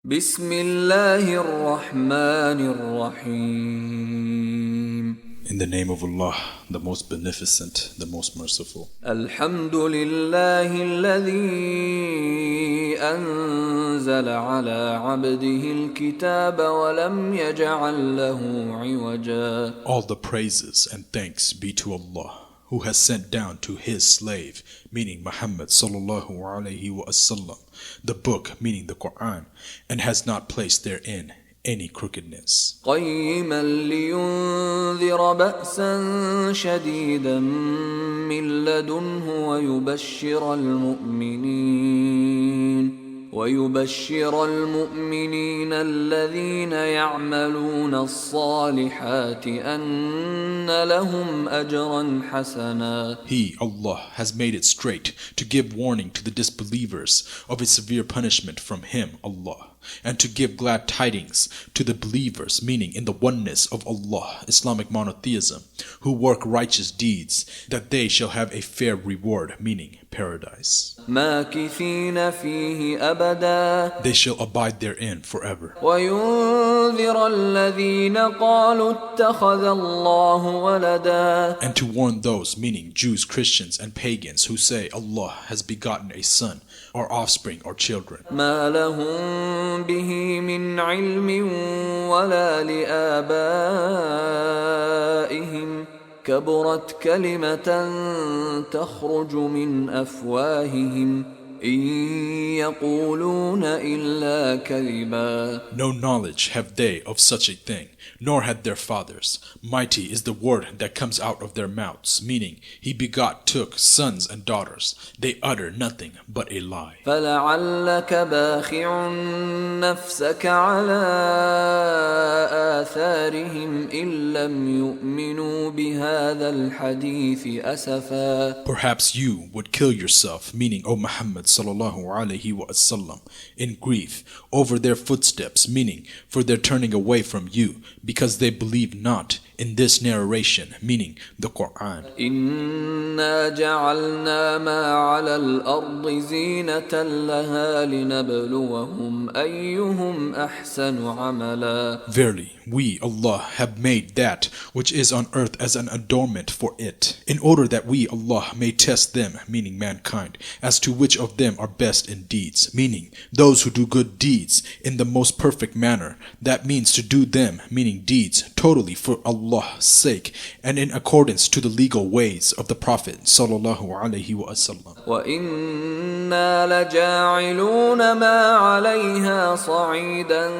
بسم الله الرحمن الرحيم. In the name of Allah, the most beneficent, the most merciful. الحمد لله الذي أنزل على عبده الكتاب ولم يجعل له عوجا. All the praises and thanks be to Allah, who has sent down to His slave, meaning Muhammad sallallahu alaihi wasallam, the book, meaning the Quran, and has not placed therein any crookedness. قيما لينذر بأسا شديدا من لدنه ويبشر المؤمنين الذين يعملون الصالحات أن لهم أجرا حسنا. He, Allah, has made it straight to give warning to the disbelievers of a severe punishment from Him, Allah, and to give glad tidings to the believers, meaning in the oneness of Allah, Islamic monotheism, who work righteous deeds, that they shall have a fair reward, meaning paradise. ماكثين فيه أبدا. They shall abide therein forever. وينذر الذين قالوا اتخذ الله ولدا. And to warn those, meaning Jews, Christians, and pagans, who say Allah has begotten a son, or offspring, or children. ما لهم به من علم ولا لآبائهم كبرت كلمة تخرج من أفواههم إن يقولون إلا كذبا. No knowledge have they of such a thing, nor had their fathers. Mighty is the word that comes out of their mouths, meaning He took sons and daughters. They utter nothing but a lie. فلعلك باخع نفسك على آثارهم إن لم يؤمنوا بهذا الحديث أسفا. Perhaps you would kill yourself, meaning O Muhammad sallallahu alaihi wasallam, in grief over their footsteps, meaning for their turning away from you, because they believe not in this narration, meaning the Quran. إنا جعلنا ما على الأرض زينة لها لنبلوهم أيهم أحسن عملا. Verily, we, Allah, have made that which is on earth as an adornment for it, in order that we, Allah, may test them, meaning mankind, as to which of them are best in deeds, meaning those who do good deeds in the most perfect manner. That means to do them, meaning deeds, totally for Allah's sake, and in accordance to the legal ways of the Prophet sallallahu alaihi wasallam. وَإِنَّا لَجَاعِلُونَ مَا عَلَيْهَا صَعِيدًا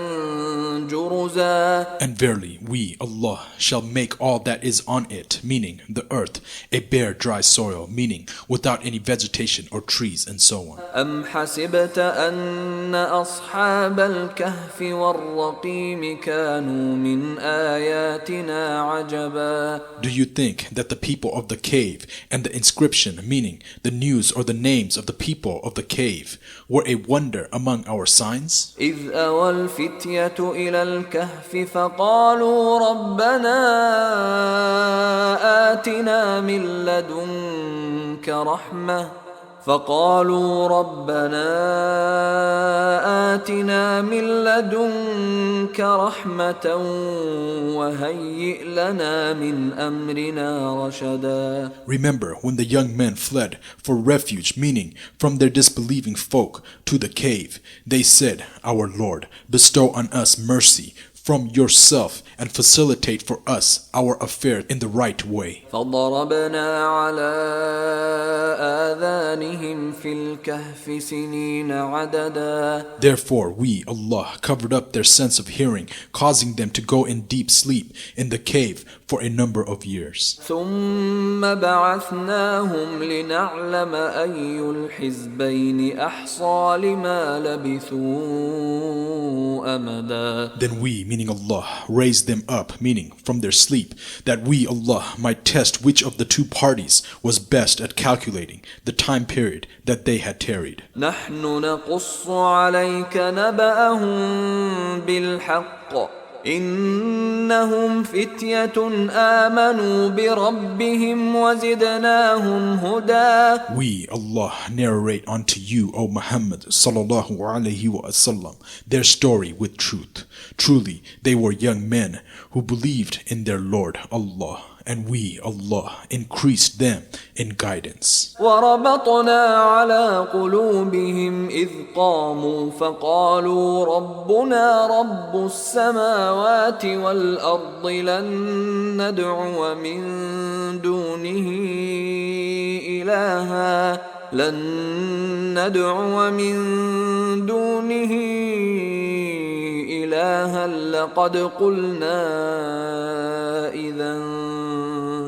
جُرُزًا. And verily, we, Allah, shall make all that is on it, meaning the earth, a bare dry soil, meaning without any vegetation or trees and so on. أَمْ حَسِبْتَ أَنَّ أَصْحَابَ الْكَهْفِ وَالرَّقِيمِ كَانُوا مِنْ آيَاتِنَا عَجَبًا. Do you think that the people of the cave and the inscription, meaning the news or the names of the people of the cave, were a wonder among our signs? إِذْ أَوَى الْفِتْيَةُ إِلَى الْكَهْفِ فَقَالُوا رَبَّنَا آتِنَا مِن لَّدُنكَ رَحْمَةً وَهَيِّئْ لَنَا مِنْ أَمْرِنَا رَشَدًا. Remember when the young men fled for refuge, meaning from their disbelieving folk, to the cave. They said, Our Lord, bestow on us mercy from yourself and facilitate for us our affair in the right way. فضربنا على آذانهم في الكهف سنين عددا. Therefore we, Allah, covered up their sense of hearing, causing them to go in deep sleep in the cave for a number of years. ثم بعثناهم لنعلم أي الحزبين أحصى لما لبثوا أمدا. Then we, meaning Allah, raised them up, meaning from their sleep, that we, Allah, might test which of the two parties was best at calculating the time period that they had tarried. نحن نقص عليك نبأهم بالحق إنهم فتية آمنوا بربهم وزدناهم هدى. We, Allah, narrate unto you, O Muhammad sallallahu alaihi wasallam, their story with truth. Truly, they were young men who believed in their Lord Allah, and we, Allah, increased them in guidance. وربطنا على قلوبهم إذ قاموا فقالوا ربنا رب السماوات والأرض لن ندعو من دونه إلها لقد قلنا إذا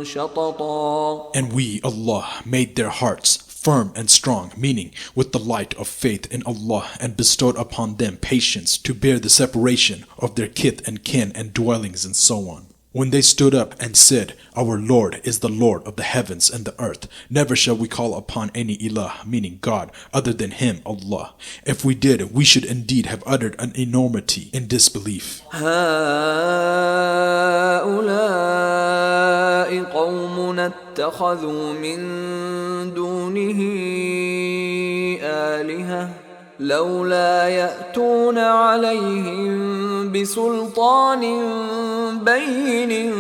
شططا. And we, Allah, made their hearts firm and strong, meaning with the light of faith in Allah, and bestowed upon them patience to bear the separation of their kith and kin and dwellings and so on. When they stood up and said, Our Lord is the Lord of the heavens and the earth, never shall we call upon any ilah, meaning God, other than Him, Allah. If we did, we should indeed have uttered an enormity in disbelief. هؤلاء قومنا اتخذوا من دونه آلهة لولا يأتون عليهم بسلطان بين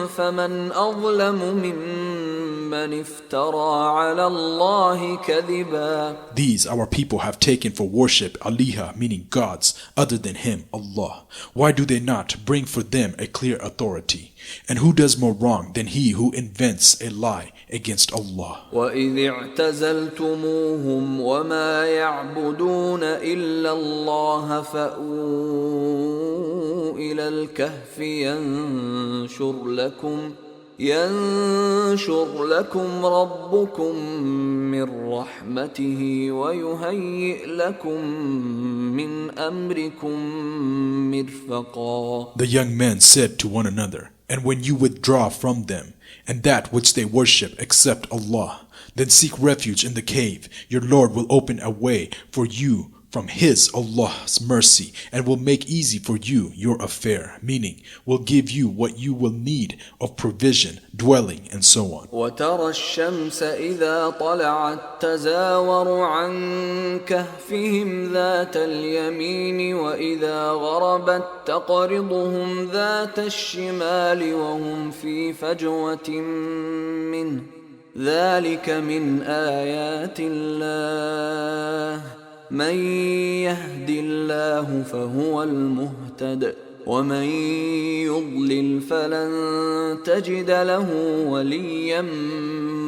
فمن أظلم ممن افترى على الله كذبا. These our people have taken for worship aliha, meaning gods, other than Him, Allah. Why do they not bring for them a clear authority? And who does more wrong than he who invents a lie against Allah? وَإِذِ اعْتَزَلْتُمُوهُمْ وَمَا يَعْبُدُونَ إِلَّا اللَّهَ فَأْوُوا إِلَى الْكَهْفِ ينشر لكم ربكم من رحمته ويهيئ لكم من أمركم مرفقا. The young men said to one another, And when you withdraw from them, and that which they worship except Allah, then seek refuge in the cave. Your Lord will open a way for you from His, Allah's mercy, and will make easy for you your affair, meaning will give you what you will need of provision, dwelling, and so on. وترى الشمس إذا طلعت تزاور عن كهفهم ذات اليمين وإذا غربت تقرضهم ذات الشمال وهم في فجوة منه ذلك من آيات الله من يهد الله فهو المهتد ومن يضلل فلن تجد له وليا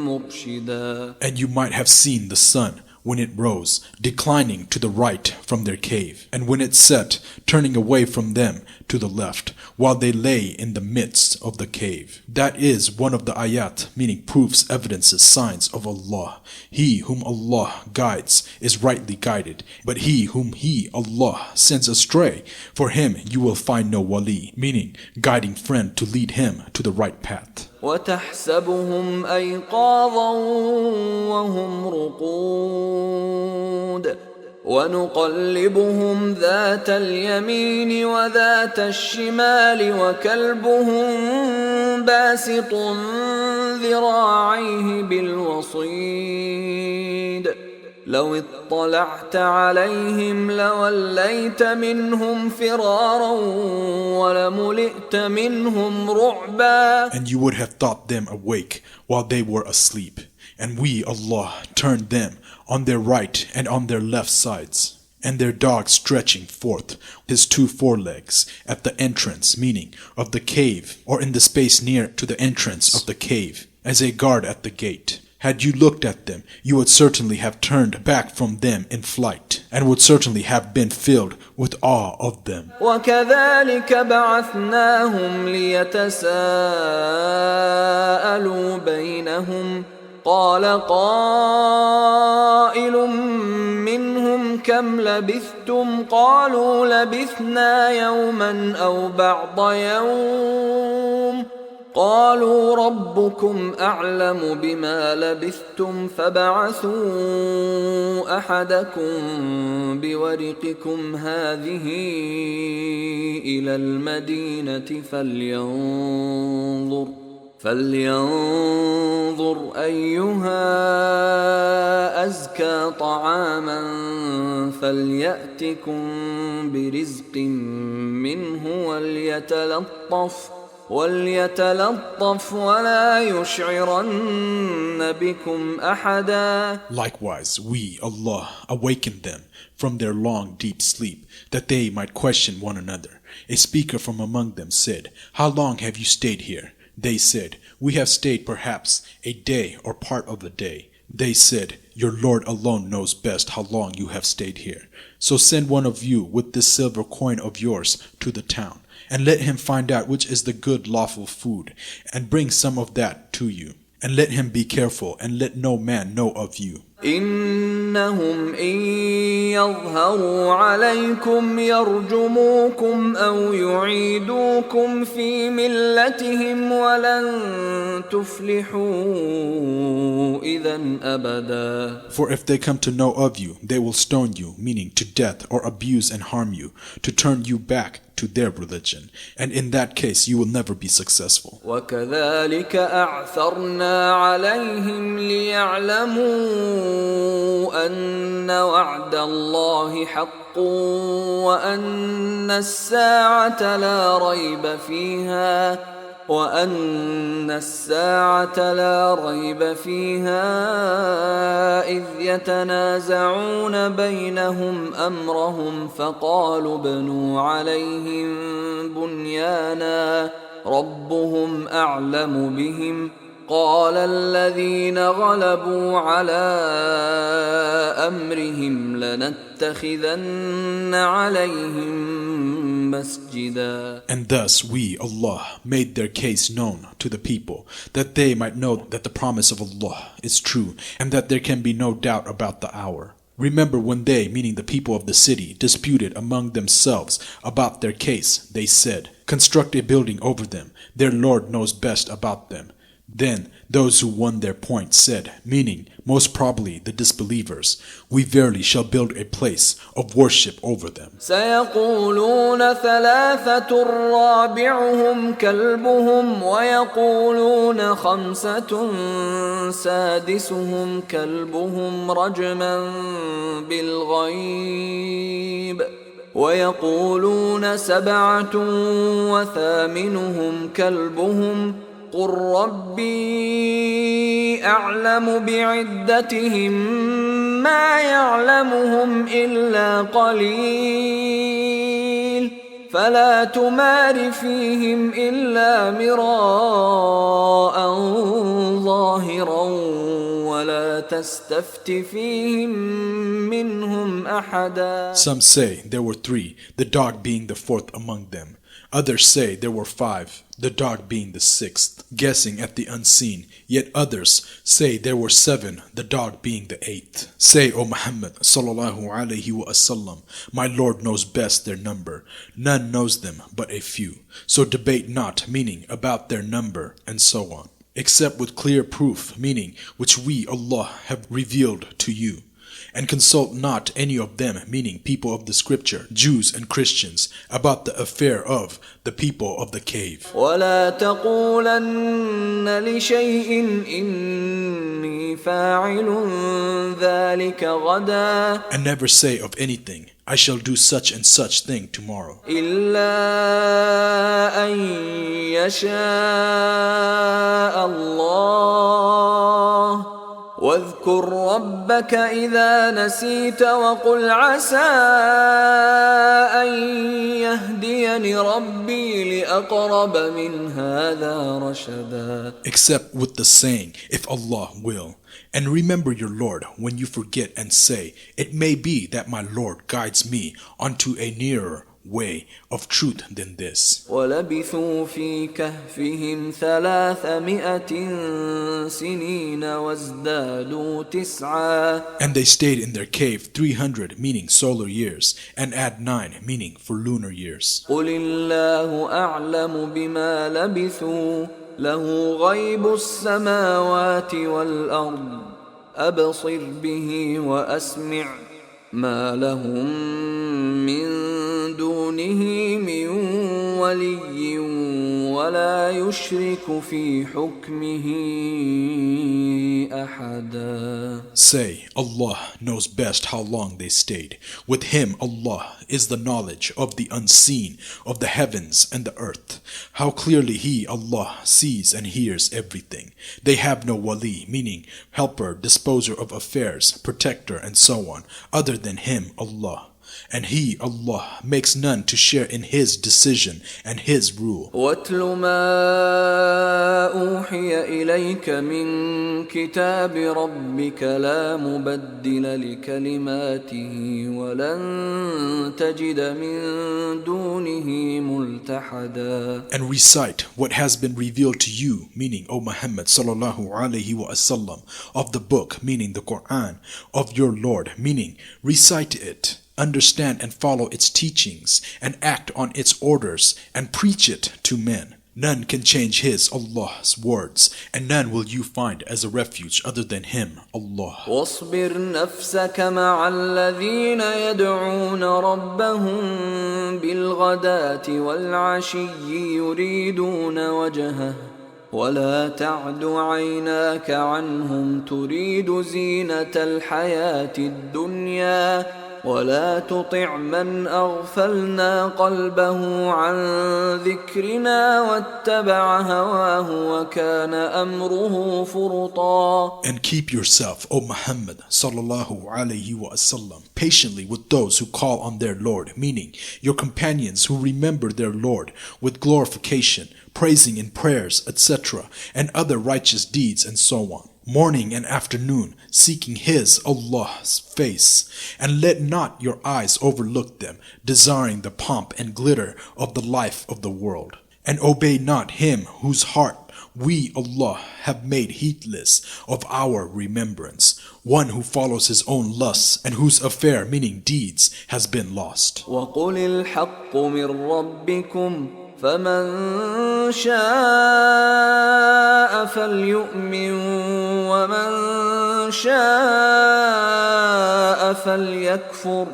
مرشدا. And you might have seen the sun when it rose, declining to the right from their cave, and when it set, turning away from them to the left, while they lay in the midst of the cave. That is one of the ayat, meaning proofs, evidences, signs of Allah. He whom Allah guides is rightly guided, but he whom He, Allah, sends astray, for him you will find no wali, meaning guiding friend to lead him to the right path. وتحسبهم أيقاظا وهم رقود ونقلبهم ذات اليمين وذات الشمال وكلبهم باسط ذراعيه بالوصيد لو اطلعت عليهم لوليت منهم فرارا ولملئت منهم رعبا. And you would have thought them awake while they were asleep. And we, Allah, turned them on their right and on their left sides, and their dog stretching forth his two forelegs at the entrance, meaning of the cave, or in the space near to the entrance of the cave, as a guard at the gate. Had you looked at them, you would certainly have turned back from them in flight, and would certainly have been filled with awe of them. وَكَذَلِكَ بَعَثْنَاهُمْ لِيَتَسَاءَلُوا بَيْنَهُمْ قال قائل منهم كم لبثتم قالوا لبثنا يوما أو بعض يوم قالوا ربكم أعلم بما لبثتم فابعثوا أحدكم بورقكم هذه إلى المدينة فلينظر أيها أزكى طعاما فليأتكم برزق منه وليتلطف ولا يشعرن بكم أحدا. Likewise, we, Allah, awakened them from their long, deep sleep, that they might question one another. A speaker from among them said, "How long have you stayed here?" They said, "We have stayed perhaps a day or part of a day." They said, "Your Lord alone knows best how long you have stayed here. So send one of you with this silver coin of yours to the town, and let him find out which is the good lawful food, and bring some of that to you. And let him be careful, and let no man know of you. إنهم إن يظهروا عليكم يرجموكم أو يعيدوكم في ملتهم ولن تفلحوا إذا أبدا. For if they come to know of you, they will stone you, meaning to death, or abuse and harm you, to turn you back to their religion, and in that case you will never be successful. وكذلك أعثرنا عليهم ليعلموا أن وعد الله حق وأن الساعة لا ريب فيها إذ يتنازعون بينهم أمرهم فقالوا ابنوا عليهم بنيانا ربهم أعلم بهم قال الذين غلبوا على أمرهم لنتخذن عليهم مسجدا. And thus we, Allah, made their case known to the people, that they might know that the promise of Allah is true, and that there can be no doubt about the hour. Remember when they, meaning the people of the city, disputed among themselves about their case, they said, "Construct a building over them, their Lord knows best about them." Then those who won their point said, meaning most probably the disbelievers, "We verily shall build a place of worship over them." سيقولون ثلاثة رابعهم كلبهم ويقولون خمسة سادسهم كلبهم رجما بالغيب ويقولون سبعة وثامنهم كلبهم قل ربي أعلم بعدتهم ما يعلمهم إلا قليل فلا تمار فيهم إلا مراء ظاهرا ولا تستفت فيهم منهم أحدا. Some say there were 3, the dog being the 4th among them. Others say there were 5, the dog being the 6th, guessing at the unseen. Yet others say there were 7, the dog being the 8th. Say, O Muhammad sallallahu alaihi wasallam, my Lord knows best their number. None knows them but a few. So debate not, meaning about their number, and so on, except with clear proof, meaning which we, Allah, have revealed to you. And consult not any of them, meaning people of the scripture, Jews and Christians, about the affair of the people of the cave. ولا تقولن لشيء إني فاعل ذلك غدا. And never say of anything, I shall do such and such thing tomorrow. إلا أن يشاء الله واذكر ربك إذا نسيت وقل عسى أن يهديني ربي لأقرب من هذا رشدا. Except with the saying, if Allah will. And remember your Lord when you forget and say, it may be that my Lord guides me unto a nearer way of truth than this. ولبثوا في كهفهم 300 سنين وازدادوا 9. And they stayed in their cave 300, meaning solar years, and add 9, meaning for lunar years. قل الله أعلم بما لبثوا له غيب السماوات والأرض أبصر به وأسمع ما لهم من دونه من ولي ولا يشرك في حكمه أحدا. Say, Allah knows best how long they stayed. With Him, Allah, is the knowledge of the unseen, of the heavens and the earth. How clearly He, Allah, sees and hears everything. They have no wali, meaning helper, disposer of affairs, protector, and so on, other than Him, Allah. And He, Allah, makes none to share in His decision and His rule. وَاتْلُ مَا أُوحِيَ إِلَيْكَ مِنْ كِتَابِ رَبِّكَ لَا مُبَدِّلَ لِكَلِمَاتِهِ وَلَنْ تَجِدَ مِنْ دُونِهِ مُلْتَحَدًا. And recite what has been revealed to you, meaning O Muhammad sallallahu alaihi wasallam, of the book, meaning the Quran, of your Lord, meaning recite it. Understand and follow its teachings, and act on its orders, and preach it to men. None can change His, Allah's words, and none will you find as a refuge other than Him, Allah. واصبر نفسك مع الذين يدعون ربهم بالغداة والعشي يريدون وجهه ولا تعد عيناك عنهم تريد زينة الحياة الدنيا ولا تطع من أغفلنا قلبه عن ذكرنا واتبع هواه وكان أمره فرطا. And keep yourself, O Muhammad sallallahu alaihi wasallam, patiently with those who call on their Lord, meaning your companions who remember their Lord with glorification, praising in prayers, etc., and other righteous deeds and so on. Morning and afternoon, seeking His, Allah's face, and let not your eyes overlook them, desiring the pomp and glitter of the life of the world. And obey not him whose heart we, Allah, have made heedless of our remembrance, one who follows his own lusts, and whose affair, meaning deeds, has been lost. وَقُلِ الْحَقُّ مِنْ رَبِّكُمْ فمن شاء فليؤمن ومن شاء فليكفر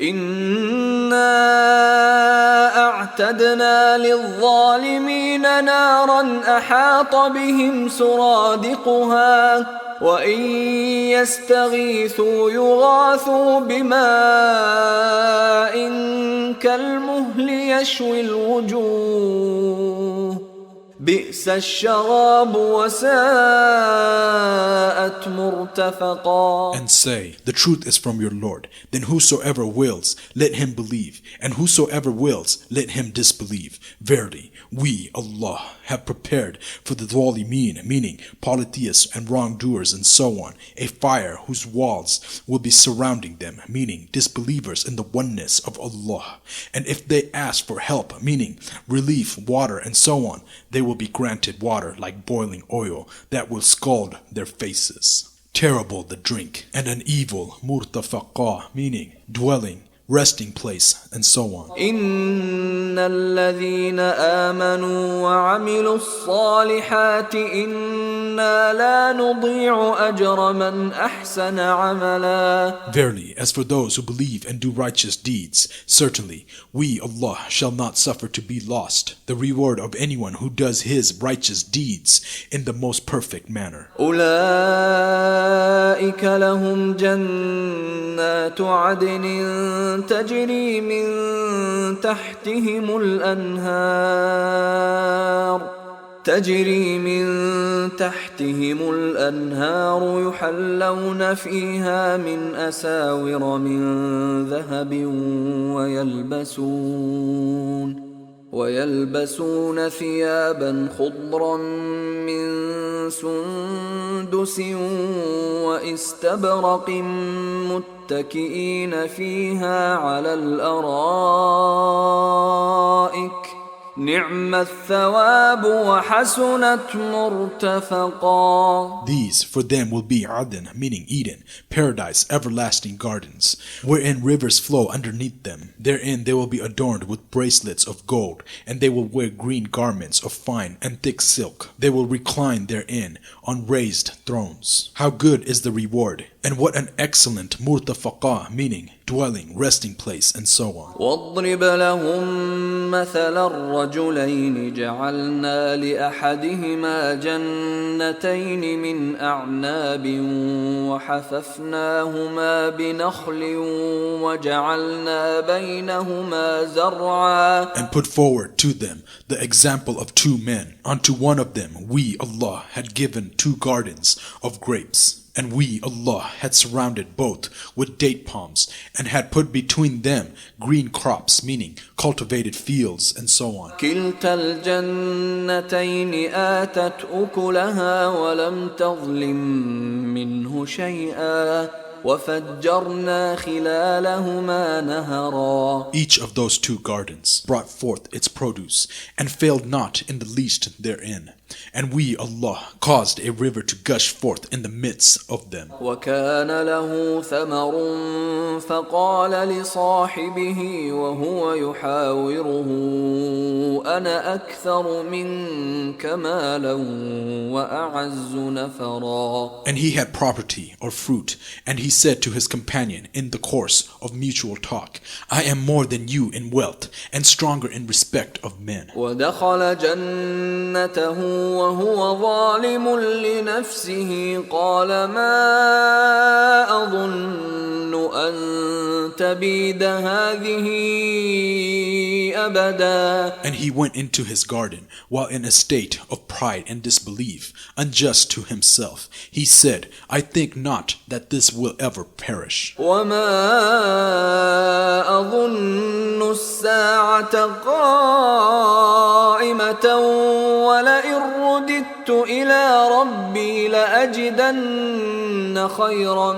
إنا أعتدنا للظالمين نارا أحاط بهم سرادقها وإن يستغيثوا يغاثوا بماء كالمهل يشوي الوجوه بئس الشراب وساءت مرتفقا. And say, the truth is from your Lord. Then whosoever wills, let him believe, and whosoever wills, let him disbelieve. Verily, we, Allah, have prepared for the Zalimeen, meaning polytheists and wrongdoers and so on, a fire whose walls will be surrounding them, meaning disbelievers in the oneness of Allah. And if they ask for help, meaning relief, water, and so on, they will be granted water like boiling oil that will scald their faces. Terrible the drink, and an evil murtafaqa, meaning dwelling, resting place, and so on. إن الذين آمنوا وعملوا الصالحات إنا لا نضيع أجر من أحسن عملا. Verily, as for those who believe and do righteous deeds, certainly we, Allah, shall not suffer to be lost the reward of anyone who does his righteous deeds in the most perfect manner. أولئك لهم جنات عدن تجري من تحتهم الأنهار يحلون فيها من أساور من ذهب ويلبسون ثيابا خضرا من سندس واستبرق متكئين فيها على الأرائك نعم الثواب وحسنت مرتفقا. These for them will be Aden, meaning Eden, paradise, everlasting gardens, wherein rivers flow underneath them. Therein they will be adorned with bracelets of gold, and they will wear green garments of fine and thick silk. They will recline therein on raised thrones. How good is the reward, and what an excellent murtafaqa, meaning dwelling, resting place, and so on. واضرب لهم مثل الرجلين جعلنا لأحدهما جنتين من أعناب وحففناهما بنخل وجعلنا بينهما زرعا. And put forward to them the example of two men. Unto one of them we, Allah, had given 2 gardens of grapes. And we, Allah, had surrounded both with date palms, and had put between them green crops, meaning cultivated fields, and so on. كلتا الجنتين آتت أكلها ولم تظلم منه شيئا وفجرنا خلالهما نهرا. Each of those 2 gardens brought forth its produce, and failed not in the least therein. And we, Allah, caused a river to gush forth in the midst of them. وكان له ثمر فقال لصاحبه وهو يحاوره أنا أكثر منك مالا وأعز نفرا. And he had property or fruit, and he said to his companion in the course of mutual talk, I am more than you in wealth, and stronger in respect of men. ودخل جنته وهو ظالم لنفسه قال ما أظن أن تبيد هذه أبدا. And he went into his garden while in a state of pride and disbelief, unjust to himself. He said, I think not that this will ever perish. وما أظن الساعة قائمة ولئن رددت إلى ربي لأجدن خيرا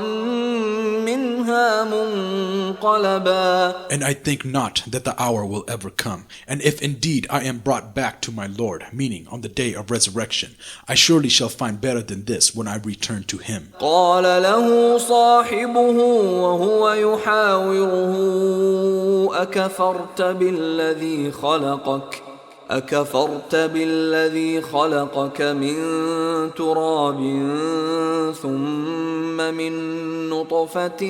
منها منقلبا. And I think not that the hour will ever come. And if indeed I am brought back to my Lord, meaning on the day of resurrection, I surely shall find better than this when I return to him. قال له صاحبه وهو يحاوره أكفرت بالذي خلقك من تراب ثم من نطفة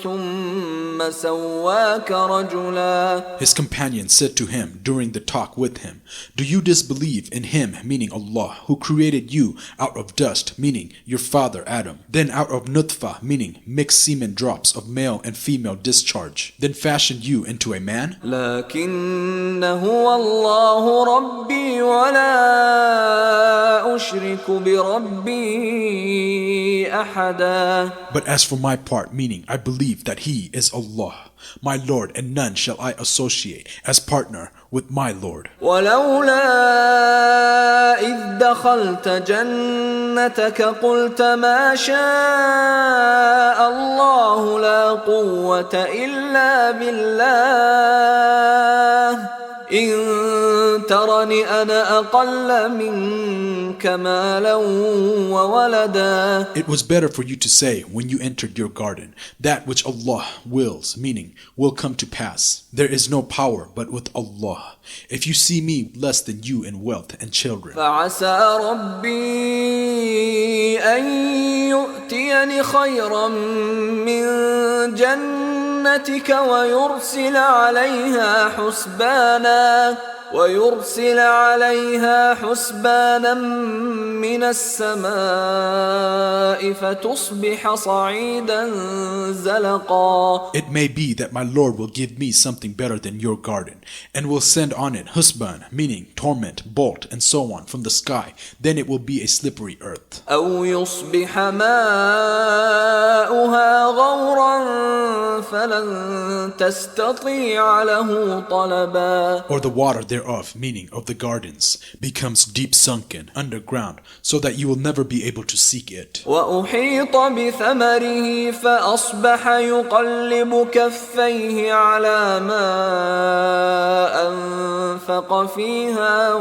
ثم سواك رجلا. His companion said to him during the talk with him, Do you disbelieve in him, meaning Allah, who created you out of dust, meaning your father Adam, then out of nutfa, meaning mixed semen drops of male and female discharge, then fashioned you into a man? لكن هو الله ربي ولا أشرك بربي أحدا. But as for my part, meaning I believe that he is Allah, my Lord, and none shall I associate as partner with my Lord. ولولا إذ دخلت جنتك قلت ما شاء الله لا قوة إلا بالله إن ترني أنا أقل منك مالا وولدا. It was better for you to say when you entered your garden, that which Allah wills, meaning will come to pass. There is no power but with Allah. If you see me less than you in wealth and children. فعسى ربي أن يؤتيني خيرا من جنتك ويرسل عليها حسبانا من السماء فتصبح صعيدا زلقا. It may be that my Lord will give me something better than your garden, and will send on it husban, meaning torment, bolt, and so on from the sky. Then it will be a slippery earth. أو يصبح ماؤها غورا فلن تستطيع له طلبا. Or the water thereof, meaning of the gardens, becomes deep sunken underground, so that you will never be able to seek it. وأحيط بثمره فأصبح يقلب كفيه على ما فانفق فيها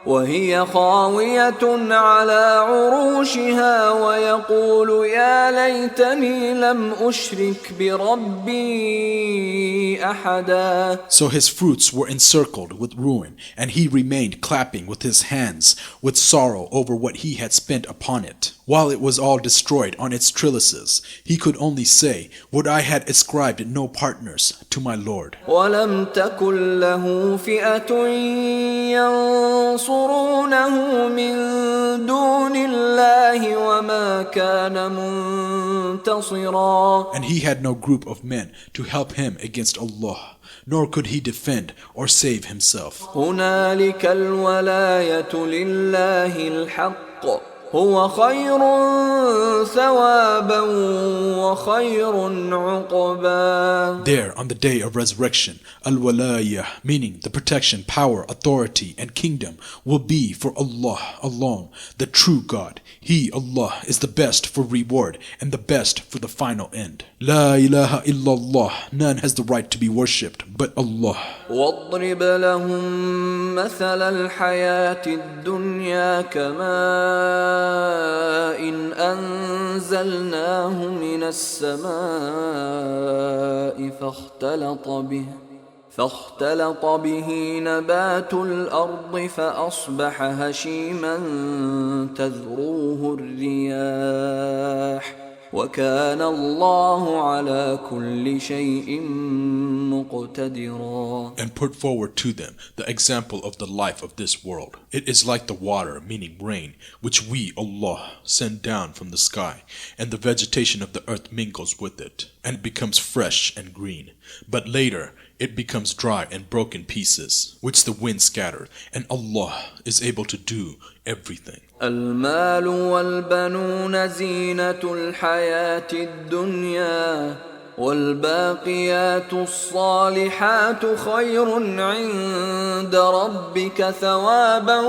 وهي خاوية على عروشها ويقول يا ليتني لم أشرك بربي أحدا. So his fruits were encircled with ruin, and he remained clapping with his hands with sorrow over what he had spent upon it. While it was all destroyed on its trellises, he could only say, would I had ascribed no partners to my Lord. ولم تكن له فئة ينصرونه من دون الله وما كان منتصرا. And he had no group of men to help him against Allah, nor could he defend or save himself. هنالك الولاية لله الحق هو خير ثوابا وخير عقبا. There, on the day of resurrection, al-walayah, meaning the protection, power, authority, and kingdom, will be for Allah alone, the true God. He, Allah, is the best for reward and the best for the final end. La ilaha illallah, none has the right to be worshipped but Allah. واضرب لهم مثل الحياة الدنيا كماء إن أنزلناه من السماء فاختلط به نبات الأرض فأصبح هشيما تذروه الرياح وكان الله على كل شيء مقتدرا. And put forward to them the example of the life of this world. It is like the water, meaning rain, which we, Allah, send down from the sky, and the vegetation of the earth mingles with it, and it becomes fresh and green. But later, it becomes dry and broken pieces, which the wind scatters, and Allah is able to do everything. المال والبنون زينة الحياة الدنيا والباقيات الصالحات خير عند ربك ثوابا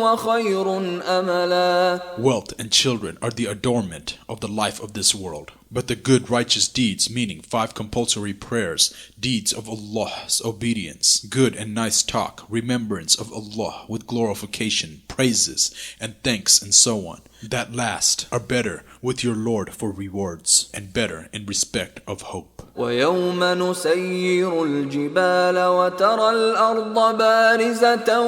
وخير أملا. Wealth and children are the adornment of the life of this world. But the good righteous deeds, meaning 5 compulsory prayers, deeds of Allah's obedience, good and nice talk, remembrance of Allah with glorification, praises and thanks and so on, that last are better with your Lord for rewards and better in respect of hope. ويوم نسير الجبال وترى الأرض بارزة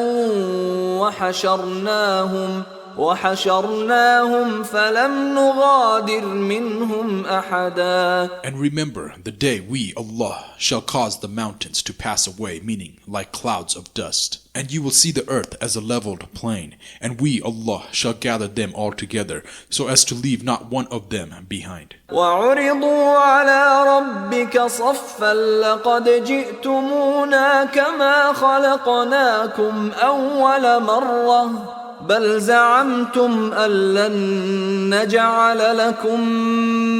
وحشرناهم فلم نغادر منهم أحدا. And remember the day we, Allah, shall cause the mountains to pass away, meaning like clouds of dust. And you will see the earth as a leveled plain, and we, Allah, shall gather them all together, so as to leave not one of them behind. وعرضوا على ربك صفا لقد جئتمونا كما خلقناكم أول مرة بل زعمتم أن لن نجعل لكم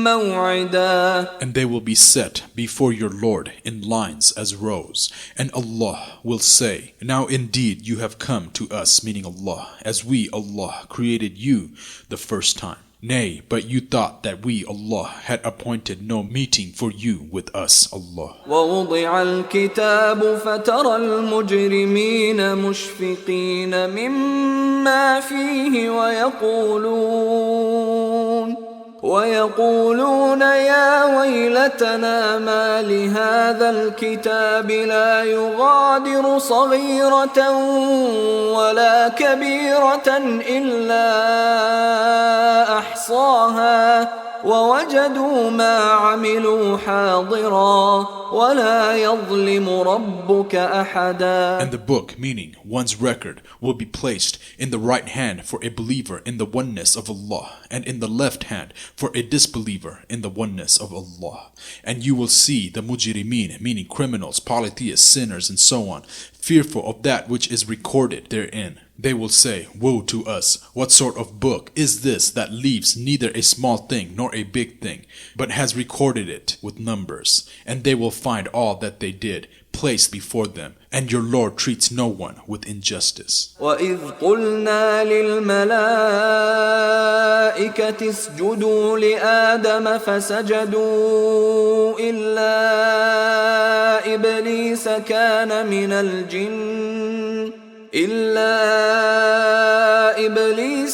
موعدا. And they will be set before your Lord in lines as rows, and Allah will say, now indeed you have come to us, meaning Allah, as we, Allah, created you the first time. Nay, but you thought that we, Allah, had appointed no meeting for you with us, Allah. ووضع الكتاب فترى المجرمين مشفقين مما فيه ويقولون يا ويلتنا ما لهذا الكتاب لا يغادر صغيرة ولا كبيرة إلا أحصاها ووجدوا ما عملوا حاضرا ولا يظلم ربك أحدا. And the book, meaning one's record, will be placed in the right hand for a believer in the oneness of Allah, and in the left hand for a disbeliever in the oneness of Allah. And you will see the mujrimeen, meaning criminals, polytheists, sinners, and so on, fearful of that which is recorded therein. They will say, woe to us, what sort of book is this that leaves neither a small thing nor a big thing, but has recorded it with numbers? And they will find all that they did placed before them, and your Lord treats no one with injustice. وَإِذْ قُلْنَا لِلْمَلَائِكَةِ اسْجُدُوا لِآدَمَ فَسَجَدُوا إِلَّا إبليس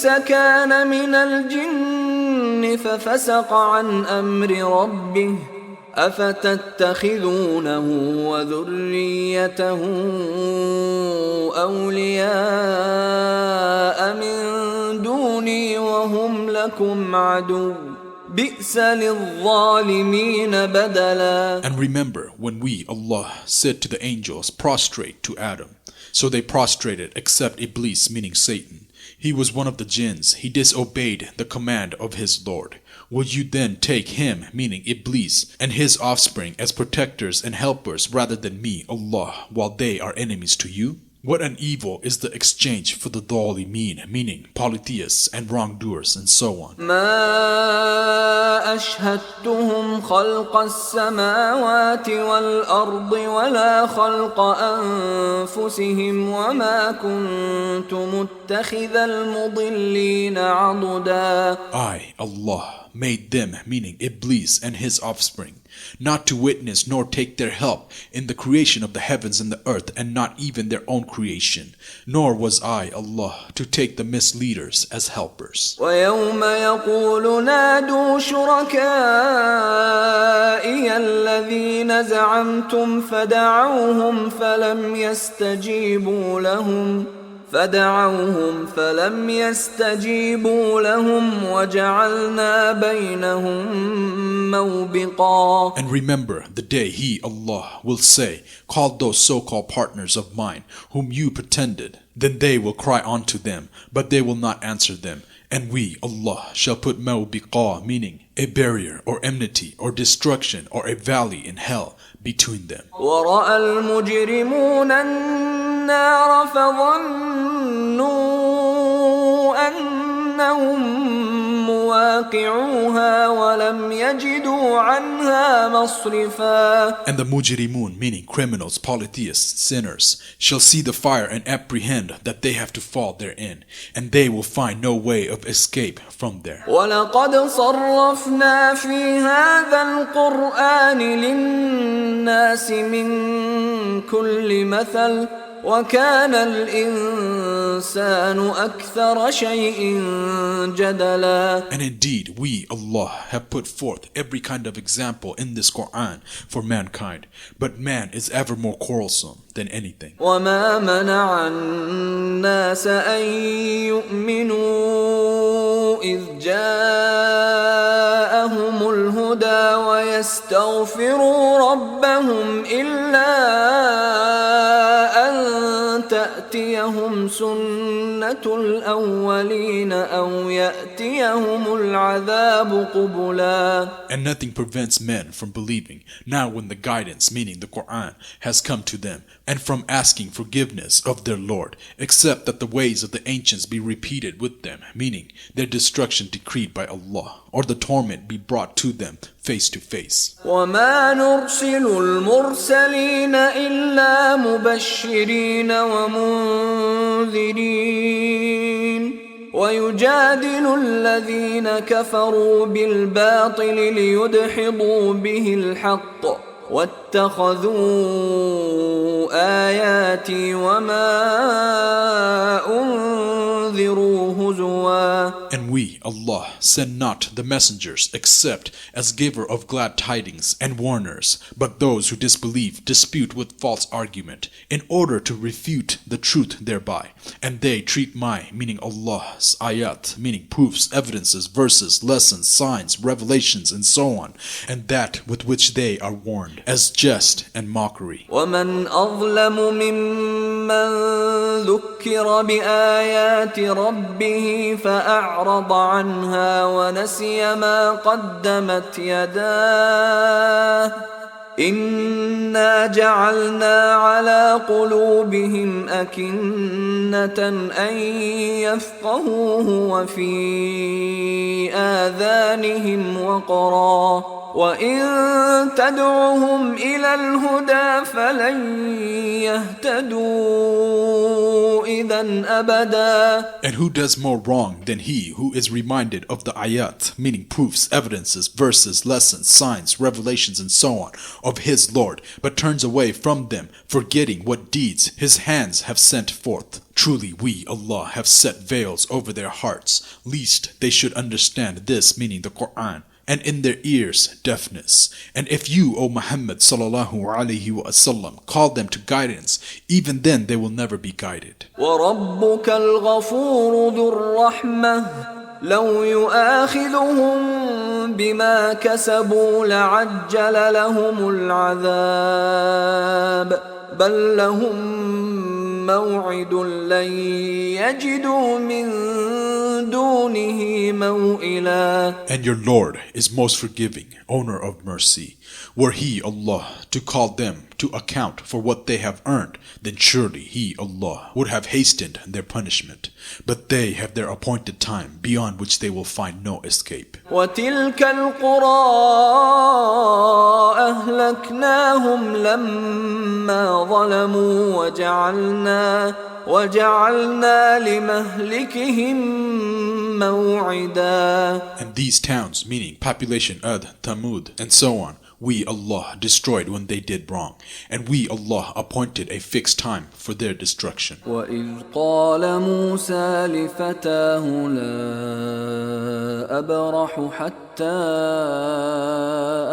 كان من الجن ففسق عن أمر ربه أفتتخذونه وذريته أولياء من دوني وهم لكم عدو بئس للظالمين بدلا. And remember when we, Allah, said to the angels, prostrate to Adam. So they prostrated except Iblis, meaning Satan. He was one of the jinns. He disobeyed the command of his Lord. Would you then take him, meaning Iblis, and his offspring as protectors and helpers rather than me, Allah, while they are enemies to you? What an evil is the exchange for the dhalimin, meaning polytheists and wrongdoers and so on. ما أشهدتهم خلق السماوات والأرض ولا خلق أنفسهم وما كنت متخذ المضلين عضدا. I, Allah, made them, meaning Iblis and his offspring, not to witness nor take their help in the creation of the heavens and the earth, and not even their own creation. Nor was I, Allah, to take the misleaders as helpers. ويوم يقول نادوا شركائي الذين زعمتم فدعوهم فلم يستجيبوا لهم وجعلنا بينهم موبقا. And remember the day He, Allah, will say, call those so-called partners of mine whom you pretended. Then they will cry unto them, but they will not answer them. And we, Allah, shall put mawbiqa, meaning a barrier or enmity or destruction or a valley in hell between them. ورأى المجرمون النار فظنوا أنهم مواقعوها ولم يجدوا عنها مصرفا. And the mujrimun, meaning criminals, polytheists, sinners, shall see the fire and apprehend that they have to fall therein, and they will find no way of escape from there. وَلَقَدْ صَرَّفْنَا فِي هَذَا الْقُرْآنِ لِلنَّاسِ مِنْ كُلِّ مَثَلٍ وَكَانَ الْإِنسَانُ أَكْثَرَ شَيْءٍ جَدَلًا. And indeed, we, Allah, have put forth every kind of example in this Quran for mankind, but man is ever more quarrelsome than anything. وَمَا مَنَعَ النَّاسَ أَن يُؤْمِنُوا إِذْ جَاءَهُمُ الْهُدَى وَيَسْتَغْفِرُوا رَبَّهُمْ إِلَّا أَن تأتيهم سنة الأولين أو يأتيهم العذاب قبلا. And nothing prevents men from believing now when the guidance, meaning the Quran, has come to them, and from asking forgiveness of their Lord, except that the ways of the ancients be repeated with them, meaning their destruction decreed by Allah, or the torment be brought to them face to face. وَمَا نُرْسِلُ الْمُرْسَلِينَ إِلَّا مُبَشِّرِينَ وَمُنذِرِينَ وَيُجَادِلُ الَّذِينَ كَفَرُوا بِالْبَاطِلِ لِيُدْحِضُوا بِهِ الْحَقَّ وَاتَّخَذُوا آيَاتِي وَمَا أُنذِرُوا هُزُوًا. And we, Allah, send not the messengers except as giver of glad tidings and warners, but those who disbelieve dispute with false argument, in order to refute the truth thereby. And they treat my, meaning Allah's, ayat, meaning proofs, evidences, verses, lessons, signs, revelations, and so on, and that with which they are warned, as jest and mockery. وَمَنْ أَظْلَمُ مِمَّنْ ذُكِّرَ بِآيَاتِ رَبِّهِ فَأَعْرَضَ عَنْهَا وَنَسِيَ مَا قَدَّمَتْ يَدَاهُ إِنَّا جَعَلْنَا عَلَى قُلُوبِهِمْ أَكِنَّةً أَنْ يَفْقَهُوهُ وَفِي آذَانِهِمْ وَقْرًا وإن تدعهم إلى الهدى فلن يهتدوا إذا أبدا. And who does more wrong than he who is reminded of the ayat, meaning proofs, evidences, verses, lessons, signs, revelations, and so on, of his Lord, but turns away from them, forgetting what deeds his hands have sent forth. Truly we, Allah, have set veils over their hearts, lest they should understand this, meaning the Quran, and in their ears deafness. And if you, O Muhammad sallallahu alaihi wasallam, call them to guidance, even then they will never be guided. وَرَبُّكَ الْغَفُورُ ذُو الرَّحْمَةِ لَوْ يُؤَاخِذُهُم بِمَا كَسَبُوا لَعَجَّلَ لَهُمُ الْعَذَابَ بَل لَّهُم موعد لن يجدوا من دونه موئلا. And your Lord is most forgiving, owner of mercy. Were he, Allah, to call them to account for what they have earned, then surely he, Allah, would have hastened their punishment. But they have their appointed time, beyond which they will find no escape. وَتِلْكَ الْقُرَىٰ أَهْلَكْنَاهُمْ لَمَّا ظَلَمُوا وَجَعَلْنَا لِمَهْلِكِهِمْ مَوْعِدًا. And these towns, meaning population Ad, Thamud, and so on, we, Allah, destroyed when they did wrong, and we, Allah, appointed a fixed time for their destruction. وَإِذْ قَالَ مُوسَى لِفَتَاهُ لَا أَبْرَحُ حَتَّى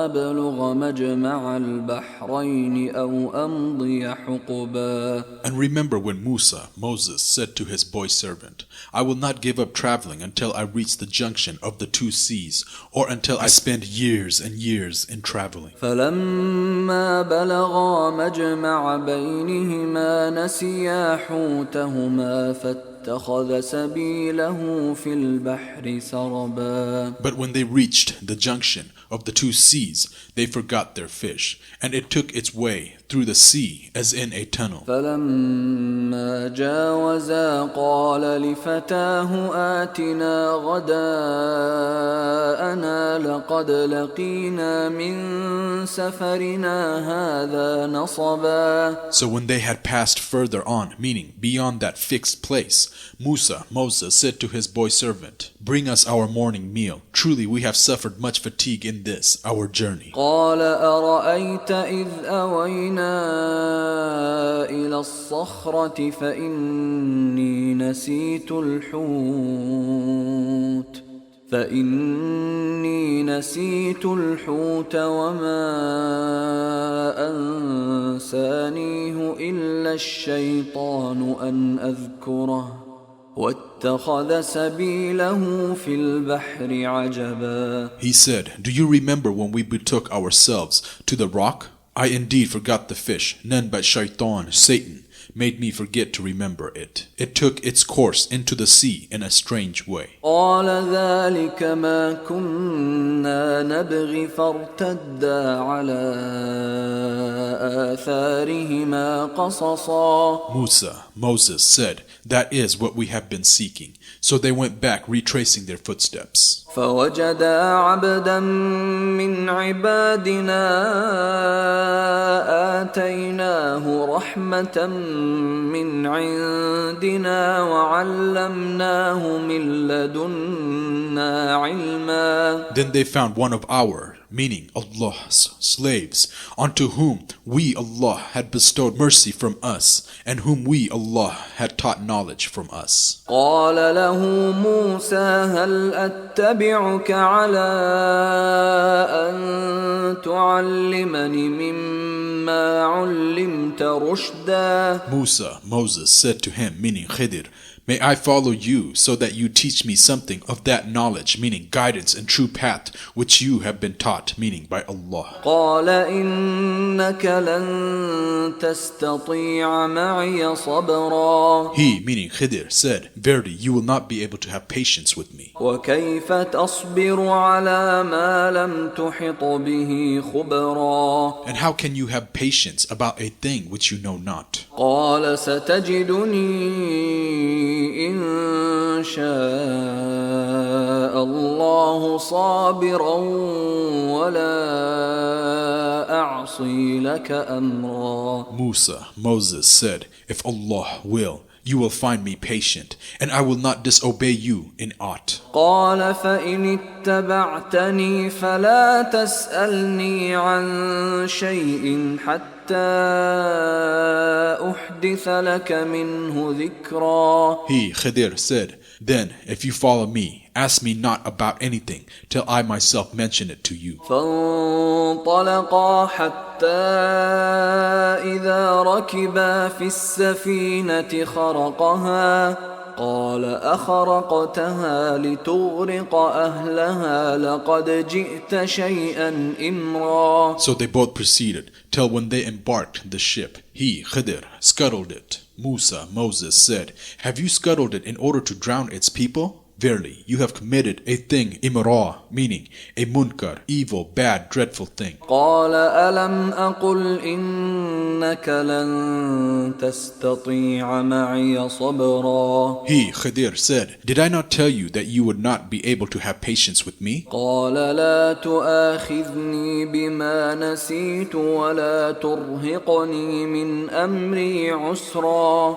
أَبْلُغَ مَجْمَعَ الْبَحْرَيْنِ أَوْ أَمْضِيَ حُقُبًا. And remember when Moses, said to his boy servant, I will not give up traveling until I reach the junction of the two seas, or until I spend years and years in traveling. فَلَمَّا بَلَغَا مَجْمَعَ بَيْنِهِمَا نَسِيَا حُوتَهُمَا فَاتَّخَذَ سَبِيلَهُ فِي الْبَحْرِ سَرَبًا. But when they reached the junction of the two seas, they forgot their fish, and it took its way through the sea as in a tunnel. فَلَمَّا جَاوَزَا قَالَ لِفَتَاهُ آتِنَا غَدَاءَنَا لَقَدْ لَقِينَا مِنْ سَفَرِنَا هَذَا نَصَبًا. So when they had passed further on, meaning beyond that fixed place, Moses said to his boy servant, Bring us our morning meal. Truly we have suffered much fatigue in this, our journey. قال أرأيت إذ أوينا إلى الصخرة فإني نسيت الحوت وما أنسانيه إلا الشيطان أن أذكره واتخذ سبيله في البحر عجبا. He said, Do you remember when we betook ourselves to the rock? I indeed forgot the fish, none but Shaitan, Satan, made me forget to remember it. It took its course into the sea in a strange way. قال ذلك ما كنا نبغي فارتدا على آثارهما قصصا. Moses said, That is what we have been seeking. So they went back retracing their footsteps. فوجدا عبدا من عبادنا آتيناه رحمة من عندنا وعلمناه من لدنا علما. Then they found one of our, meaning Allah's, slaves, unto whom we, Allah, had bestowed mercy from us, and whom we, Allah, had taught knowledge from us. قال له موسى هل أتبعك على أن تعلمني مما علمت رشدا. Moses said to him, meaning Khidir, May I follow you so that you teach me something of that knowledge, meaning guidance and true path, which you have been taught, meaning by Allah. قال إنك لن تستطيع معي صبرا He, meaning Khidir, said, Verily, you will not be able to have patience with me. وكيف تصبر على ما لم تحط به خبرا And how can you have patience about a thing which you know not? قال ستجدني إن شاء الله صابرا ولا أعصي لك أمرا. Moses said, If Allah will, you will find me patient, and I will not disobey you in aught. قال فإن اتبعتني فلا تسألني عن شيء حتى أحدث لك منه ذكرا. He, Khidir, said, Then, if you follow me, ask me not about anything till I myself mention it to you. فانطلقا حتى إذا ركبا في السفينة خرقها قال أخرقتها لتغرق أهلها لقد جئت شيئا إمرا. So they both proceeded, till when they embarked the ship, he, Khidir, scuttled it. Moses said, Have you scuttled it in order to drown its people? Verily, you have committed a thing imra, meaning a munkar, evil, bad, dreadful thing. قال ألم أقل إنك لن تستطيع معي صبرا. He, Khidir, said, Did I not tell you that you would not be able to have patience with me? قال لا تؤاخذني بما نسيت ولا ترهقني من أمري عسرا.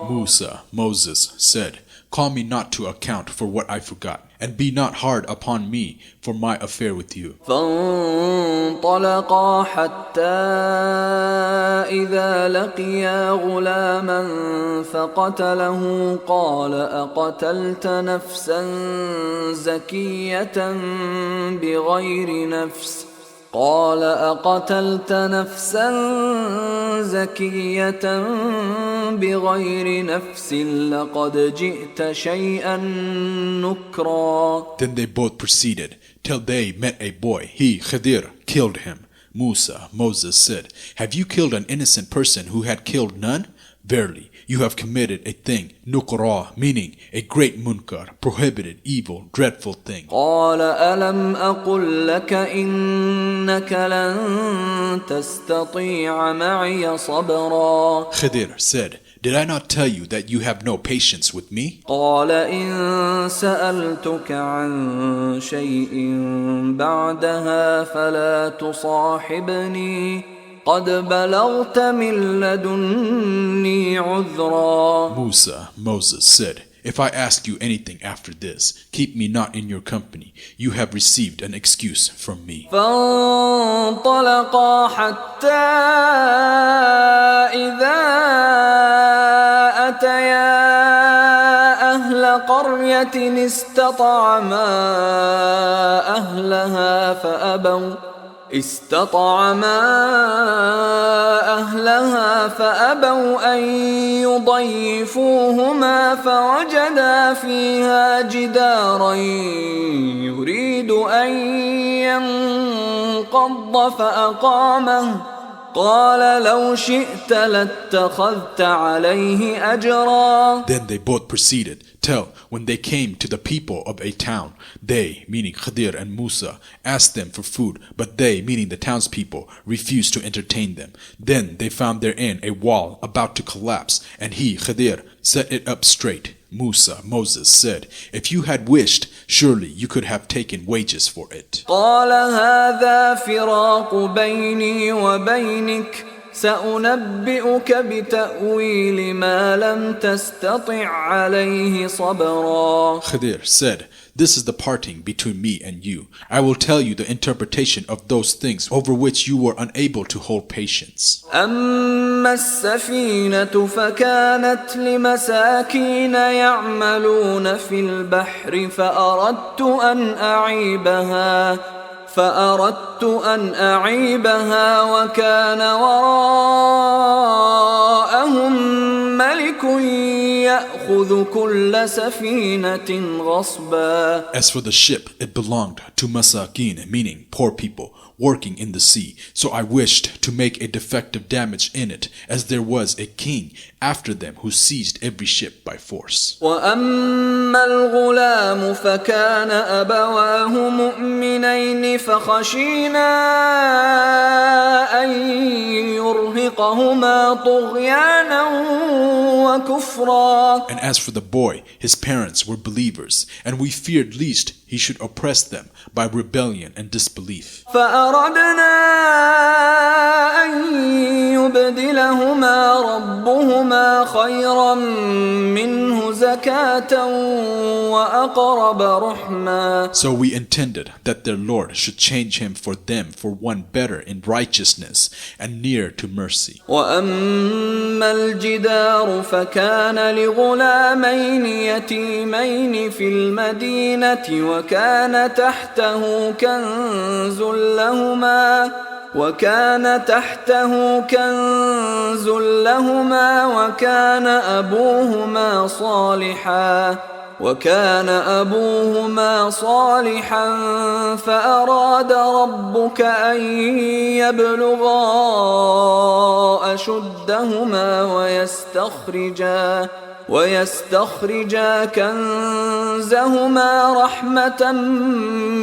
Moses said, Call me not to account for what I forgot, and be not hard upon me for my affair with you. فانطلقا حتى إذا لقيا غلاما فقتله قال أقتلت نفسا زكية بغير نفس قال أقتلت نفسا زكية بغير نفس لقد جئت شيئا نكرا. Then they both proceeded, till they met a boy. He, Khidir, killed him. Moses said, Have you killed an innocent person who had killed none? Verily, you have committed a thing, nukra, meaning a great munkar, prohibited, evil, dreadful thing. قال ألم أقل لك إنك لن تستطيع معي صبرا. Khidir said, Did I not tell you that you have no patience with me? قال إن سألتك عن شيء بعدها فلا تصاحبني قد بلغت من لدني عذرا. Moses said, If I ask you anything after this, keep me not in your company. You have received an excuse from me. فانطلقا حتى إذا أتيا أهل قرية استطعما أهلها فأبوا أن يضيفوهما فوجدا فيها جدارا يريد أن ينقض فأقامه قال لو شئت لاتخذت عليه أجرا. Then they both proceeded, till when they came to the people of a town, they, meaning Khidir and Musa, asked them for food, but they, meaning the townspeople, refused to entertain them. Then they found therein a wall about to collapse, and he, Khidir, set it up straight. Moses said, If you had wished, surely you could have taken wages for it. قال هذا فراق بيني وبينك سأنبئك بتأويل ما لم تستطع عليه صبرا. Khidir said, This is the parting between me and you. I will tell you the interpretation of those things over which you were unable to hold patience. أما السفينة فكانت لمساكين يعملون في البحر فأردت أن أعيبها وكان وراءهم ملك يأخذ كل سفينة غصبا. As for the ship, it belonged to masakin, meaning poor people, working in the sea. So I wished to make a defective damage in it, as there was a king after them who seized every ship by force. وأما الغلام فكان أبواه مؤمنين فخشينا أن يرهقهما طغيانا وكفرا. And as for the boy, his parents were believers, and we feared lest he should oppress them by rebellion and disbelief. فأردنا أن يبدلهما ربهما خيرا منه زكاة وأقرب رحما. So we intended that their Lord should change him for them for one better in righteousness and near to mercy. وأما الجدار فكان لغلامين يتيمين في المدينة وكان تحته كنز لهما وكان أبوهما صالحا فأراد ربك أن يبلغا أشدهما ويستخرجا كنزهما رحمة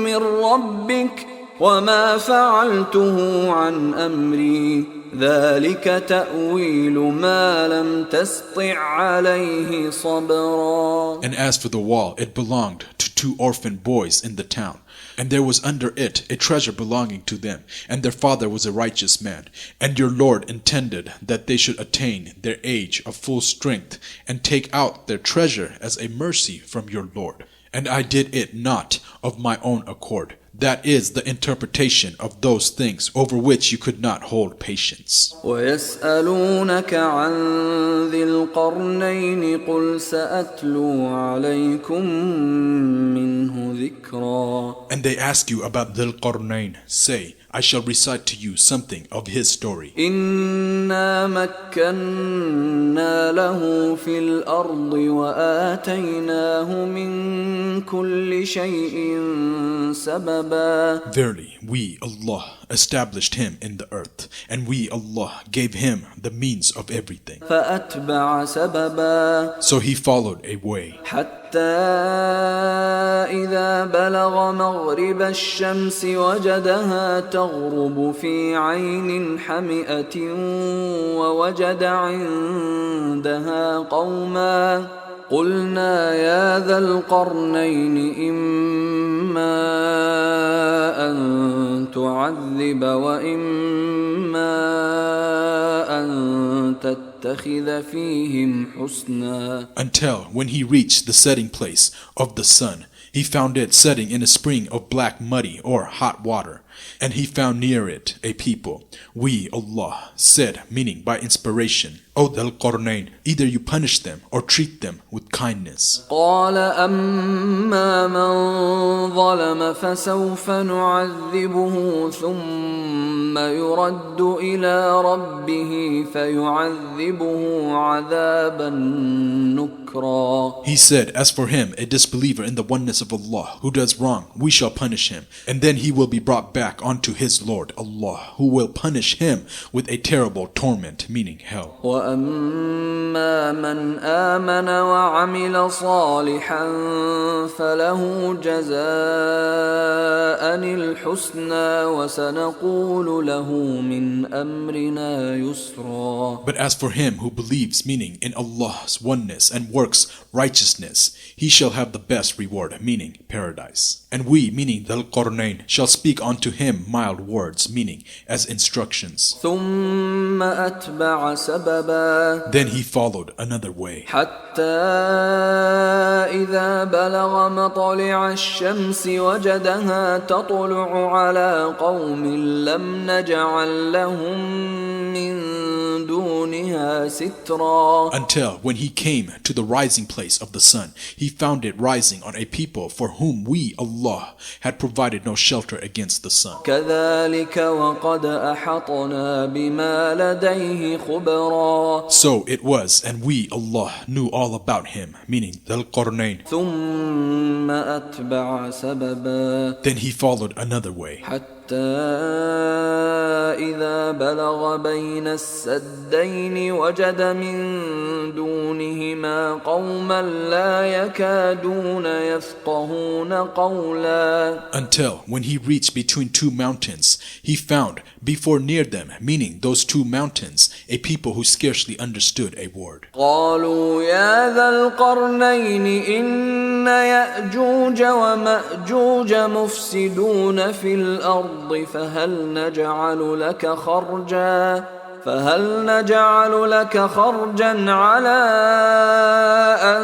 من ربك وما فعلته عن أمري ذلك تأويل ما لم تسطع عليه صبرا. And as for the wall, it belonged to 2 orphan boys in the town. And there was under it a treasure belonging to them, and their father was a righteous man. And your Lord intended that they should attain their age of full strength, and take out their treasure as a mercy from your Lord. And I did it not of my own accord. That is the interpretation of those things over which you could not hold patience. وَيَسْأَلُونَكَ عَنْ ذِي الْقَرْنَيْنِ قُلْ سَأَتْلُو عَلَيْكُمْ مِنْهُ ذِكْرًا. And they ask you about Dhul Qarnayn. Say, I shall recite to you something of his story. إِنَّا مَكَّنَّا لَهُ فِي الْأَرْضِ وَآتَيْنَاهُ مِنْ كُلِّ شَيْءٍ سَبَبًا. Verily, we, Allah, established him in the earth, and we, Allah, gave him the means of everything. فَأَتْبَعَ سَبَبًا. So he followed a way. حتى إذا بلغ مغرب الشمس وجدها تغرب في عين حمئة ووجد عندها قوما قلنا يا ذا القرنين إما أن تعذب وإما أن تتخذ فيهم حسنا. Until when he reached the setting place of the sun, he found it setting in a spring of black muddy or hot water, and he found near it a people. We, Allah, said, meaning by inspiration, O Dhul Qarnayn, either you punish them or treat them with kindness. قال أما من ظلم فسوف نعذبه ثم يرد إلى ربه فيعذبه عذابا نكرا. He said, as for him, a disbeliever in the oneness of Allah, who does wrong, we shall punish him, and then he will be brought back unto his Lord, Allah, who will punish him with a terrible torment, meaning hell. وَأَمَّا مَنْ آمَنَ وَعَمِلَ صَالِحًا فَلَهُ جَزَاءً الْحُسْنَى وَسَنَقُولُ لَهُ مِنْ أَمْرِنَا يُسْرًا. But as for him who believes, meaning in Allah's oneness, and works righteousness, he shall have the best reward, meaning paradise. And we, meaning Dhul Qarnayn, shall speak unto him mild words, meaning as instructions. ثُمَّ أَتْبَعَ سَبَبًا. Then he followed another way. حتى إذا بلغ مطلع الشمس وجدها تطلع على قوم لم نجعل لهم من دونها سترا. Until when he came to the rising place of the sun, he found it rising on a people for whom we, Allah, had provided no shelter against the son. كذلك وقد أحطنا بما لديه خبرا. So it was, and we, Allah, knew all about him, meaning Dhul Qarnayn. ثم أتبع سببا. Then he followed another way. حتى إذا بلغ بين السدين وجد من دونهما قوما لا يكادون يفقهون قولا. Until when he reached between two mountains, he found before near them, meaning those two mountains, a people who scarcely understood a word. قالوا يا ذا القرنين إن يأجوج ومأجوج مفسدون في الأرض فهل نجعل لك خرجا على أن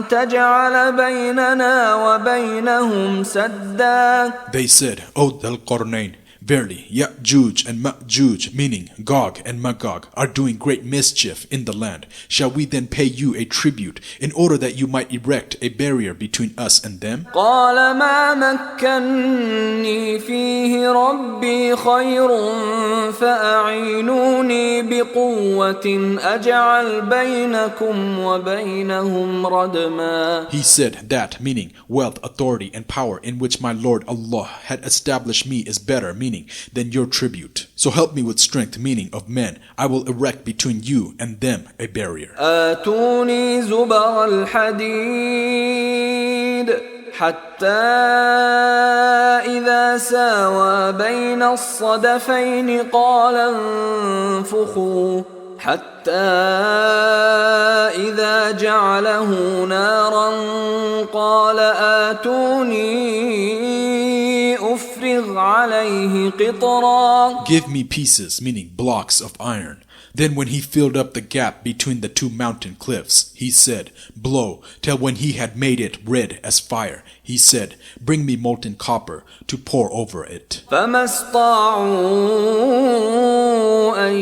تجعل بيننا وبينهم سدا. They said, O Dhul Qarnayn, verily Ya'juj and Ma'juj, meaning Gog and Magog, are doing great mischief in the land. Shall we then pay you a tribute in order that you might erect a barrier between us and them? قال ما مكني فيه ربي خير فأعينوني بقوة أجعل بينكم وبينهم ردما. He said that, meaning wealth, authority, and power in which my Lord Allah had established me is better, meaning than your tribute. So help me with strength, meaning of men. I will erect between you and them a barrier. آتوني زبر الحديد حتى إذا ساوى بين الصدفين قال انفخوا حتى إذا جعله نارا قال آتوني أفرغ عليه قطرا. Give me pieces, meaning blocks of iron. Then when he filled up the gap between the two mountain cliffs, he said, blow, till when he had made it red as fire, he said, bring me molten copper to pour over it. فما استطاعوا أن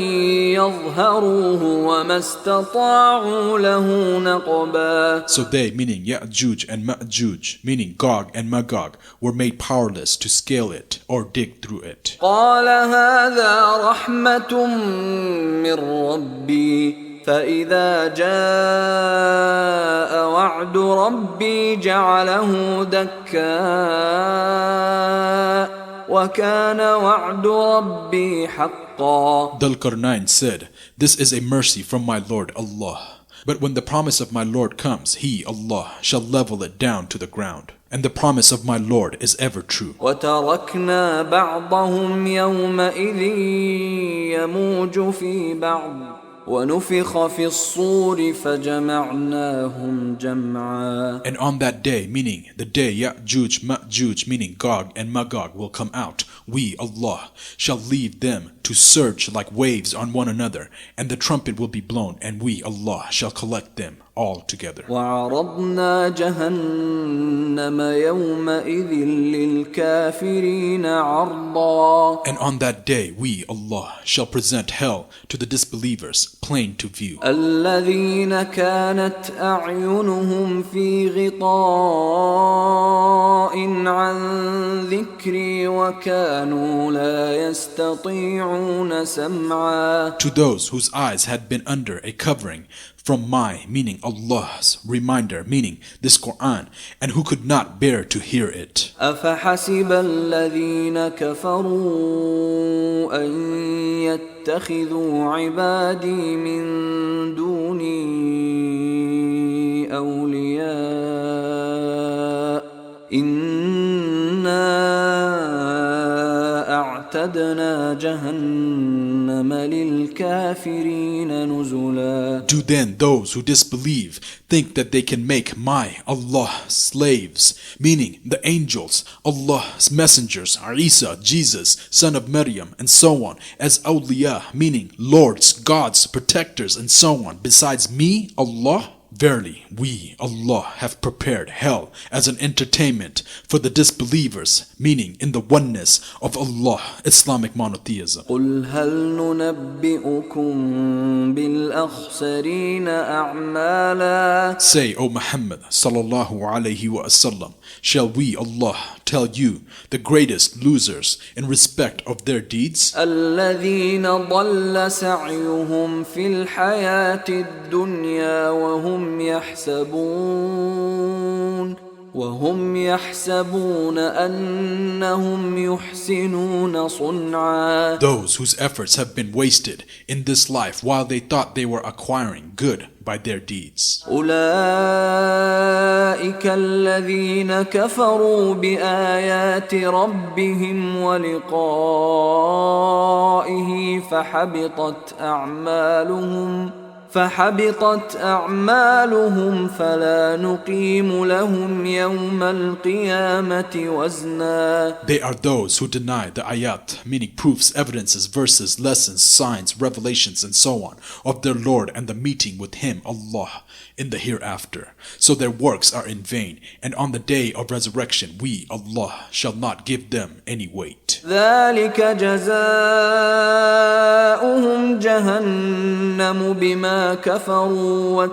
يظهروه وما استطاعوا له نقبا. So they, meaning Ya'juj and Ma'juj, meaning Gog and Magog, were made powerless to scale it or dig through it. قال هذا رحمة من ربي فإذا جاء وعد ربي جعله دكا وكان وعد ربي حقا. Dhul Qarnayn said, this is a mercy from my Lord Allah. But when the promise of my Lord comes, He, Allah, shall level it down to the ground. And the promise of my Lord is ever true. وتركنا بعضهم يومئذ يموج في بعض ونفخ في الصور فجمعناهم جمعا. And on that day, meaning the day Ya'juj, Ma'juj, meaning Gog and Magog will come out, we, Allah, shall leave them to surge like waves on one another, and the trumpet will be blown, and we, Allah, shall collect them all together. وعرضنا جهنم يومئذ للكافرين عرضا. And on that day, we, Allah, shall present hell to the disbelievers, plain to view. الذين كانت أعينهم في غطاء عن ذكري وكانوا لا يستطيعون سمعا. To those whose eyes had been under a covering from my, meaning Allah's, reminder, meaning this Quran, and who could not bear to hear it. أفحسب الذين كفروا أن يتخذوا عبادي من دوني أولياء إنا أعتدنا جهنم للكافرين نزلا. Do then those who disbelieve think that they can make my, Allah, slaves, meaning the angels, Allah's messengers, Isa, Jesus, son of Maryam, and so on, as awliya, meaning lords, gods, protectors, and so on, besides me, Allah? Verily, we, Allah, have prepared hell as an entertainment for the disbelievers, meaning in the oneness of Allah, Islamic monotheism. قل هل ننبئكم بالأخسرين أعمالا. Say, O Muhammad sallallahu alayhi wa sallam, shall we, Allah, tell you the greatest losers in respect of their deeds? الذين ضل سعيهم في الحياة الدنيا وهم يحسبون أنهم يحسنون صنعا. Those whose efforts have been wasted in this life while they thought they were acquiring good by their deeds. أولئك الذين كفروا بآيات ربهم ولقائه فحبطت أعمالهم فلا نقيم لهم يوم القيامة وزنا. They are those who deny the ayat, meaning proofs, evidences, verses, lessons, signs, revelations, and so on, of their Lord and the meeting with Him, Allah, in the hereafter. So their works are in vain, and on the day of resurrection we, Allah, shall not give them any weight. ذلك جزاؤهم جهنم بما كفروا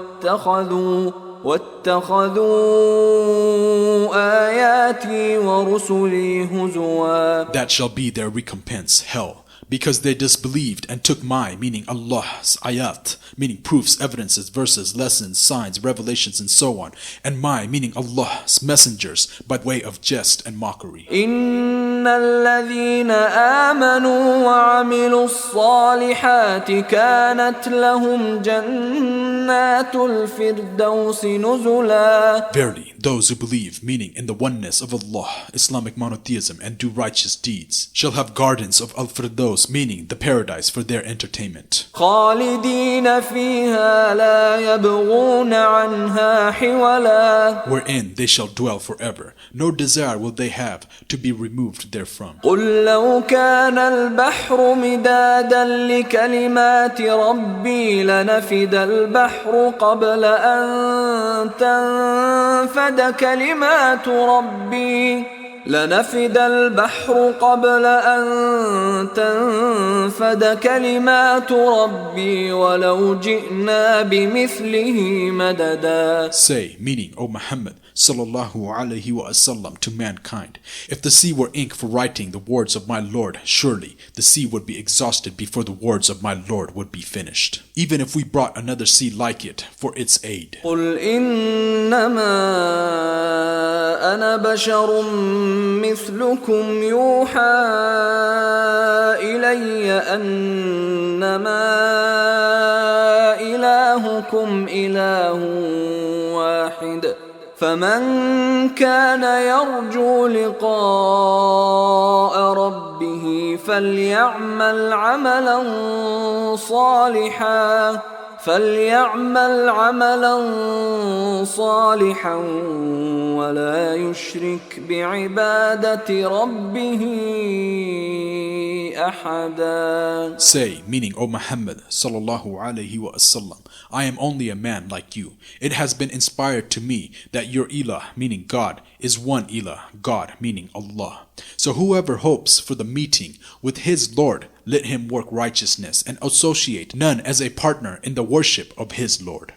واتخذوا آياتي ورسلي هزوا. That shall be their recompense, hell, because they disbelieved and took my, meaning Allah's ayat, meaning proofs, evidences, verses, lessons, signs, revelations, and so on, and my, meaning Allah's messengers, by way of jest and mockery. إن الذين آمنوا وعملوا الصالحات كانت لهم جنات الفردوس نزلا. Verily, those who believe, meaning in the oneness of Allah, Islamic monotheism, and do righteous deeds, shall have gardens of Al-Firdaus, meaning the paradise, for their entertainment. خالدين فيها لا يبغون عنها حولا. Wherein they shall dwell forever. No desire will they have to be removed therefrom. قل لو كان البحر مدادا لكلمات ربي لنفد البحر قبل أن تنفد كلمات ربي ولو جئنا بمثله مددا. Say, meaning, O Muhammad sallallahu alayhi wa sallam, to mankind, if the sea were ink for writing the words of my Lord, surely the sea would be exhausted before the words of my Lord would be finished, even if we brought another sea like it for its aid. قل إنما أنا بشر مثلكم يوحى إلي أنما إلهكم إله واحد فمن كان يرجو لقاء ربه فليعمل عملا صالحا ولا يشرك بعبادة ربه أحدا. Say, meaning, O Muhammad sallallahu alayhi wa sallam, I am only a man like you. It has been inspired to me that your ilah, meaning God, is one ilah, God, meaning Allah. So whoever hopes for the meeting with his Lord, let him work righteousness and associate none as a partner in the worship of his Lord.